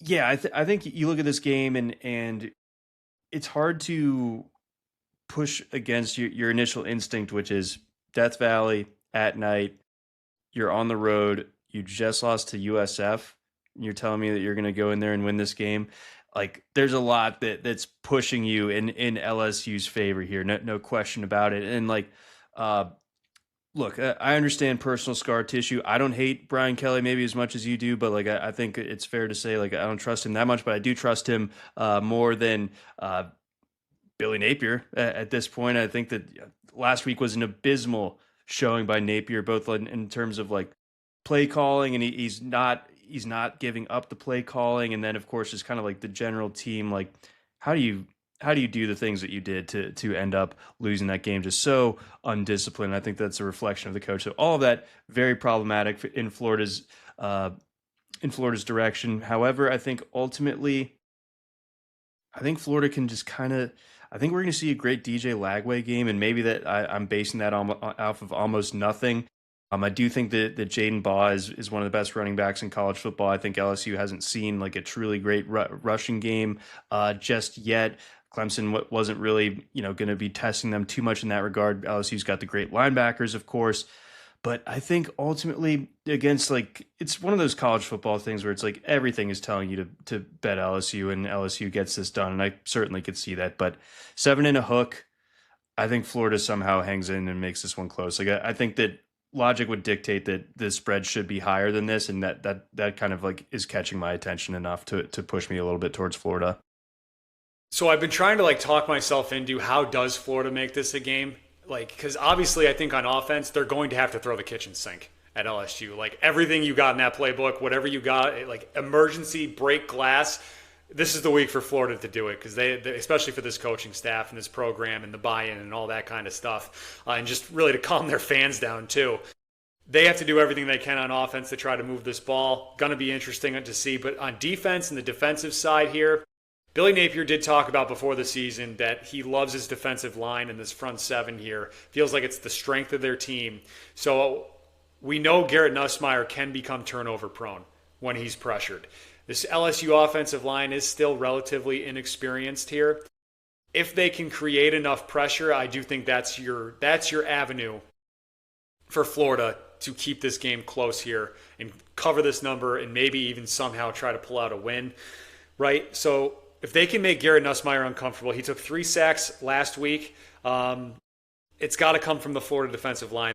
Yeah, I think you look at this game and it's hard to push against your initial instinct, which is Death Valley at night. You're on the road. You just lost to USF. And you're telling me that you're going to go in there and win this game. Like, there's a lot that's pushing you in LSU's favor here. No question about it. And like, uh, look, I understand personal scar tissue. I don't hate Brian Kelly maybe as much as you do, but like, I think it's fair to say like I don't trust him that much, but I do trust him more than Billy Napier at this point. I think that last week was an abysmal showing by Napier, both in terms of like play calling, and he's not giving up the play calling, and then of course just kind of like the general team. Like, how do you do the things that you did to end up losing that game? Just so undisciplined. I think that's a reflection of the coach. So all of that very problematic uh, in Florida's direction. However, I think ultimately I think Florida can just kind of. I think we're going to see a great DJ Lagway game, and maybe I'm basing that off of almost nothing. I do think that Jaden Baugh is one of the best running backs in college football. I think LSU hasn't seen like a truly great rushing game just yet. Clemson wasn't really going to be testing them too much in that regard. LSU's got the great linebackers, of course. But I think ultimately against like it's one of those college football things where it's like everything is telling you to bet LSU and LSU gets this done. And I certainly could see that. But 7 and a hook, I think Florida somehow hangs in and makes this one close. Like I think that logic would dictate that the spread should be higher than this, and that kind of like is catching my attention enough to push me a little bit towards Florida. So I've been trying to like talk myself into how does Florida make this a game? Like, because obviously I think on offense, they're going to have to throw the kitchen sink at LSU. Like everything you got in that playbook, whatever you got, like emergency break glass, this is the week for Florida to do it because they especially for this coaching staff and this program and the buy-in and all that kind of stuff, and just really to calm their fans down too. They have to do everything they can on offense to try to move this ball. Going to be interesting to see. But on defense and the defensive side here, Billy Napier did talk about before the season that he loves his defensive line and this front seven here. Feels like it's the strength of their team. So we know Garrett Nussmeier can become turnover prone when he's pressured. This LSU offensive line is still relatively inexperienced here. If they can create enough pressure, I do think that's your avenue for Florida to keep this game close here and cover this number and maybe even somehow try to pull out a win, right? So if they can make Garrett Nussmeier uncomfortable, he took 3 sacks last week. It's got to come from the Florida defensive line.